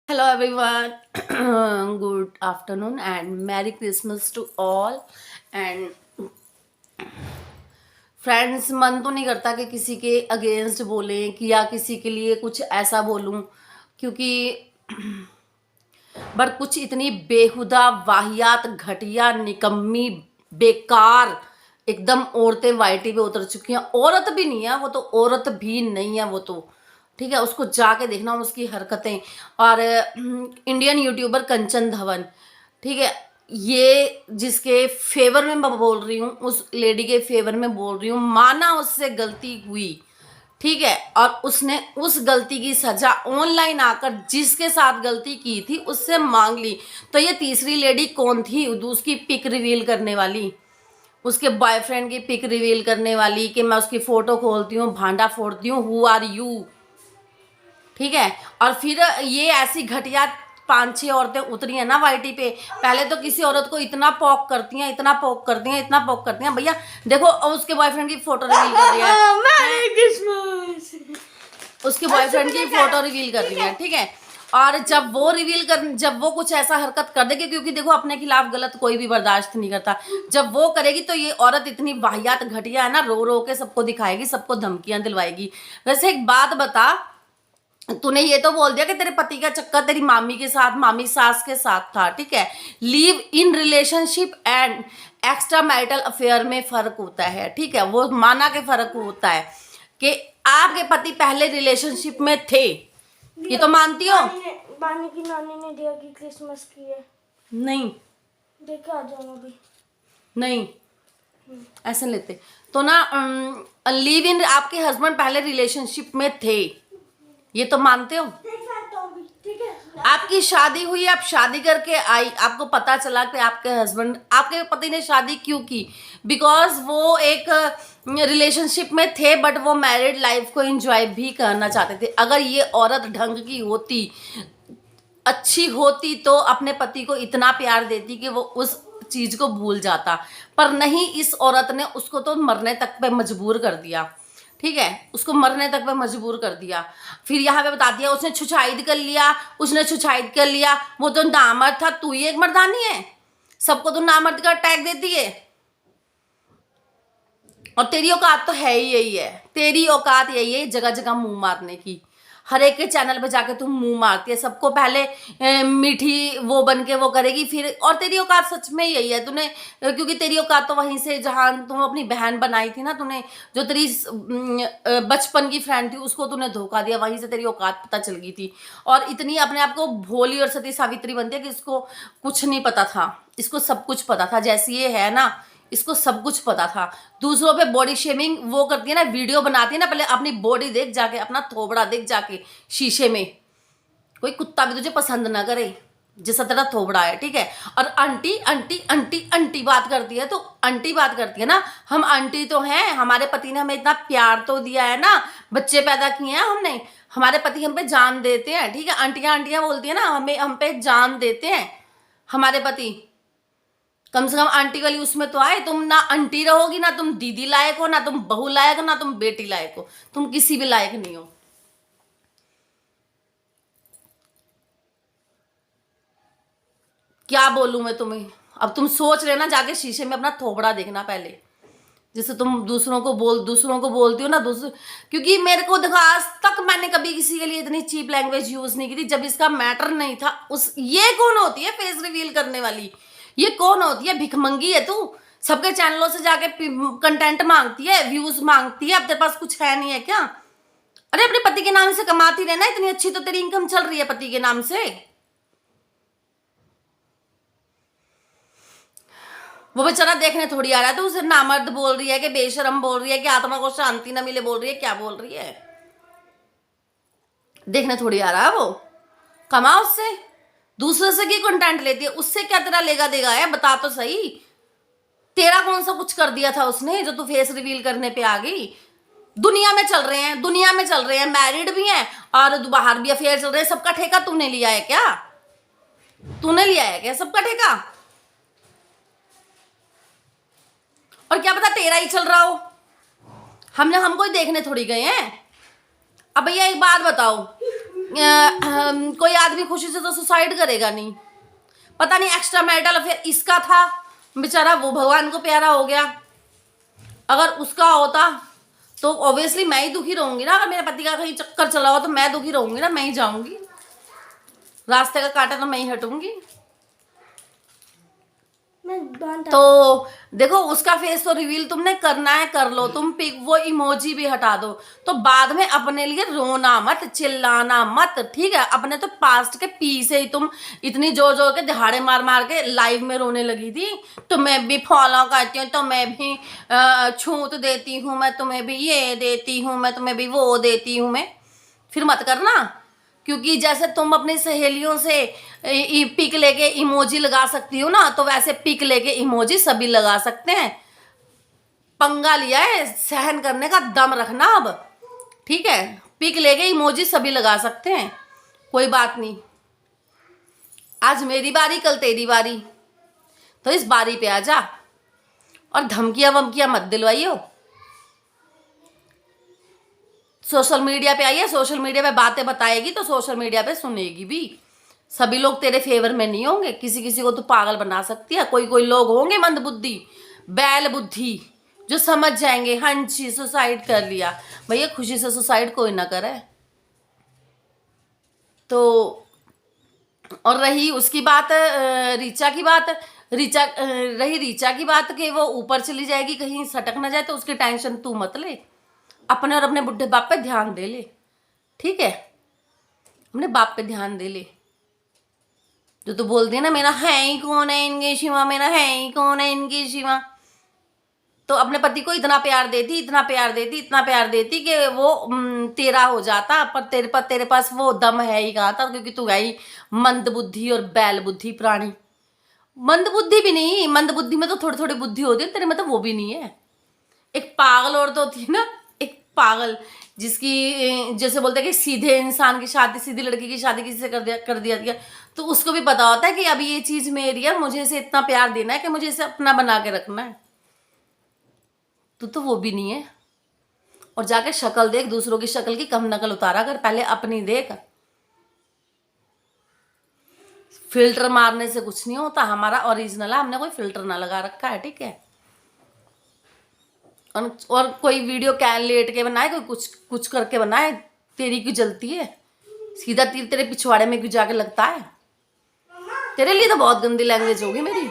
Hello everyone, good afternoon and Merry Christmas to all. And friends, मन तो नहीं करता कि किसी के अगेंस्ट बोलें कि या किसी के लिए कुछ ऐसा बोलूं, क्योंकि बट कुछ इतनी बेहुदा वाहियात घटिया निकम्मी बेकार एकदम औरतें वाईटी पे उतर चुकी हैं। औरत भी नहीं है वो तो, औरत भी नहीं है वो तो, ठीक है। उसको जाके देखना उसकी हरकतें। और इंडियन यूट्यूबर कंचन धवन, ठीक है, ये जिसके फेवर में मैं बोल रही हूँ, उस लेडी के फेवर में बोल रही हूँ, माना उससे गलती हुई, ठीक है, और उसने उस गलती की सजा ऑनलाइन आकर जिसके साथ गलती की थी उससे मांग ली। तो ये तीसरी लेडी कौन थी? उसकी पिक रिवील करने वाली, उसके बॉयफ्रेंड की पिक रिवील करने वाली कि मैं उसकी फोटो खोलती हूँ, भांडा फोड़ती हूँ, हु आर यू, ठीक है। और फिर ये ऐसी घटिया 5-6 औरतें उतरी हैं ना वाईटी पे। पहले तो किसी औरत को इतना पॉक करती हैं, इतना पॉक करती हैं, इतना पॉक करती हैं, भैया देखो उसके बॉयफ्रेंड की फोटो रिवील कर रही है, मैरी क्रिसमस, उसके बॉयफ्रेंड की फोटो रिवील कर रही है, ठीक है। और जब वो कुछ ऐसा हरकत कर देगी, क्योंकि देखो अपने खिलाफ गलत कोई भी बर्दाश्त नहीं करता, जब वो करेगी तो ये औरत इतनी वाहियात घटिया है ना, रो रो के सबको दिखाएगी, सबको धमकियां दिलवाएगी। वैसे एक बात बता, तूने ये तो बोल दिया कि तेरे पति का चक्कर तेरी मामी के साथ, मामी सास के साथ था, ठीक है। Live in relationship and extra marital affair में फर्क होता है, ठीक है। वो माना के फर्क होता है कि आपके पति पहले रिलेशनशिप में थे, ये तो मानती हो। बानी की नानी ने दिया कि क्रिसमस की है, नहीं देखे आ जाऊंगा अभी। नहीं, ऐसे लेते तो ना, लिव इन, आपके हस्बैंड पहले रिलेशनशिप में थे, ये तो मानते हो। ठीक है, आपकी शादी हुई, आप शादी करके आई, आपको पता चला कि आपके हस्बैंड, आपके पति ने शादी क्यों की? बिकॉज वो एक रिलेशनशिप में थे, बट वो मैरिड लाइफ को एंजॉय भी करना चाहते थे। अगर ये औरत ढंग की होती, अच्छी होती, तो अपने पति को इतना प्यार देती कि वो उस चीज को भूल जाता, पर नहीं, इस औरत ने उसको तो मरने तक पे मजबूर कर दिया, ठीक है, उसको मरने तक पे मजबूर कर दिया। फिर यहाँ पे बता दिया उसने छुछाइद कर लिया, उसने छुछाइद कर लिया, वो तो नामर्द था, तू ही एक मर्दानी है, सबको तो नामर्द का टैग देती है। और तेरी औकात तो है ही यही है, तेरी औकात यही है, जगह जगह मुंह मारने की। हर एक के चैनल पे जाके तुम मुंह मारती है, सबको पहले मीठी वो बन के वो करेगी फिर। और तेरी औकात सच में यही है, तूने, क्योंकि तेरी औकात तो वहीं से जहां तुम अपनी बहन बनाई थी ना, तूने जो तेरी बचपन की फ्रेंड थी उसको तूने धोखा दिया, वहीं से तेरी औकात पता चल गई थी। और इतनी अपने आप को भोली और सती सावित्री बनती है कि इसको कुछ नहीं पता था, इसको सब कुछ पता था। जैसी ये है ना, इसको सब कुछ पता था। दूसरों पे बॉडी शेमिंग वो करती है ना, वीडियो बनाती है ना, पहले अपनी बॉडी देख जाके, अपना थोबड़ा देख जाके शीशे में। कोई कुत्ता भी तुझे पसंद ना करे जैसा तेरा थोबड़ा है, ठीक है। और आंटी आंटी आंटी आंटी बात करती है, तो आंटी बात करती है ना, हम आंटी तो हैं, हमारे पति ने हमें इतना प्यार तो दिया है ना, बच्चे पैदा किए हैं हमने, हमारे पति हम पे जान देते हैं, ठीक है। आंटियां आंटियां बोलती है ना, हमें हम पे जान देते हैं हमारे पति। कम से कम आंटी वाली उसमें तो आए। तुम ना आंटी रहोगी, ना तुम दीदी लायक हो, ना तुम बहू लायक हो, ना तुम बेटी लायक हो, तुम किसी भी लायक नहीं हो। क्या बोलूं मैं तुम्हें? अब तुम सोच रहे ना, जाके शीशे में अपना थोबड़ा देखना पहले, जैसे तुम दूसरों को बोलती हो ना, दूसरे, क्योंकि मेरे को देखो, आज तक मैंने कभी किसी के लिए इतनी चीप लैंग्वेज यूज नहीं की थी जब इसका मैटर नहीं था। उस ये कौन होती है फेस रिवील करने वाली? ये कौन होती है? भिखमंगी है तू? सबके चैनलों से जाके कंटेंट मांगती है, व्यूज मांगती है, अब तेरे पास कुछ है नहीं है क्या? अरे अपने पति के नाम से कमाती रहना, इतनी अच्छी तो तेरी इनकम चल रही है पति के नाम से। वो बेचारा देखने थोड़ी आ रहा है, तो उसे नामर्द बोल रही है कि बेशरम बोल रही है कि आत्मा को शांति न मिले बोल रही है, क्या बोल रही है? देखने थोड़ी आ रहा है वो। कमा उससे, दूसरे से की कंटेंट लेती है, उससे क्या तेरा लेगा देगा है? बता तो सही, तेरा कौन सा कुछ कर दिया था उसने जो तू फेस रिवील करने पे आ गई? दुनिया में चल रहे हैं, दुनिया में चल रहे हैं, मैरिड भी हैं और बाहर भी अफेयर चल रहे हैं, सबका ठेका तूने लिया है क्या? तूने लिया है क्या सबका ठेका? और क्या पता तेरा ही चल रहा हो, हम कोई देखने थोड़ी गए हैं। अब भैया एक बात बताओ, कोई आदमी खुशी से तो सुसाइड करेगा नहीं। पता नहीं एक्स्ट्रा मैरिटल अफेयर इसका था, बेचारा वो भगवान को प्यारा हो गया। अगर उसका होता तो ऑब्वियसली मैं ही दुखी रहूंगी ना। अगर मेरे पति का कहीं चक्कर चला हो तो मैं दुखी रहूंगी ना, मैं ही जाऊंगी, रास्ते का कांटा तो मैं ही हटूंगी। मैं बांध तो देखो उसका फेस तो रिवील तुमने करना है, कर लो तुम, पिक वो इमोजी भी हटा दो, तो बाद में अपने लिए रोना मत, चिल्लाना मत, ठीक है। अपने तो पास्ट के पीछे ही तुम इतनी जोर जोर के दिहाड़े मार मार के लाइव में रोने लगी थी। तो मैं भी फॉलो करती हूँ, तो मैं भी छूत देती हूँ, मैं तुम्हें भी ये देती हूँ, मैं तुम्हें भी वो देती हूँ। मैं फिर मत करना, क्योंकि जैसे तुम अपनी सहेलियों से पिक लेके इमोजी लगा सकती हो ना, तो वैसे पिक लेके इमोजी सभी लगा सकते हैं। पंगा लिया है, सहन करने का दम रखना अब, ठीक है। पिक लेके इमोजी सभी लगा सकते हैं, कोई बात नहीं। आज मेरी बारी, कल तेरी बारी, तो इस बारी पे आ जा और धमकियां वमकियां मत दिलवाइयो। सोशल मीडिया पे आई है, सोशल मीडिया पे बातें बताएगी तो सोशल मीडिया पे सुनेगी भी। सभी लोग तेरे फेवर में नहीं होंगे, किसी किसी को तो पागल बना सकती है। कोई कोई लोग होंगे मंदबुद्धि, बैल बुद्धि, जो समझ जाएंगे हाँ जी सुसाइड कर लिया। भैया खुशी से सुसाइड कोई ना करे। तो और रही उसकी बात, रीचा की बात, रही रीचा की बात कि वो ऊपर चली जाएगी, कहीं सटक ना जाए, तो उसकी टेंशन तू मत ले। अपने और अपने बुढ़े बाप पे ध्यान दे ले, ठीक है। अपने बाप पे ध्यान दे ले। जो तू बोलती है ना मेरा है ही कौन है इनके शिवा, मेरा है ही कौन है इनके शिवा, तो अपने पति को इतना प्यार देती, इतना प्यार देती, इतना प्यार देती कि वो तेरा हो जाता। पर तेरे पास वो दम है ही कहाँ था, क्योंकि तू है ही मंद बुद्धि और बैल बुद्धि प्राणी। मंद बुद्धि भी नहीं, मंद बुद्धि में तो थोड़ी थोड़ी बुद्धि होती है, तेरे में तो वो भी नहीं है। एक पागल औरत होती है ना, एक पागल, जिसकी जैसे बोलते हैं कि सीधे इंसान की शादी, सीधी लड़की की शादी किसी से कर दिया गया, तो उसको भी पता होता है कि अभी ये चीज मेरी है, मुझे इसे इतना प्यार देना है कि मुझे इसे अपना बना के रखना है। तो वो भी नहीं है। और जाके शक्ल देख, दूसरों की शक्ल की कम नकल उतारा कर, पहले अपनी देख। फिल्टर मारने से कुछ नहीं होता, हमारा ओरिजिनल है, हमने कोई फिल्टर ना लगा रखा है, ठीक है। और कोई वीडियो क्या लेट के बनाए, कोई कुछ करके बनाए, तेरी क्यों जलती है? सीधा तीर तेरे पिछवाड़े में क्यों जाके लगता है? तेरे लिए तो बहुत गंदी लैंग्वेज होगी मेरी।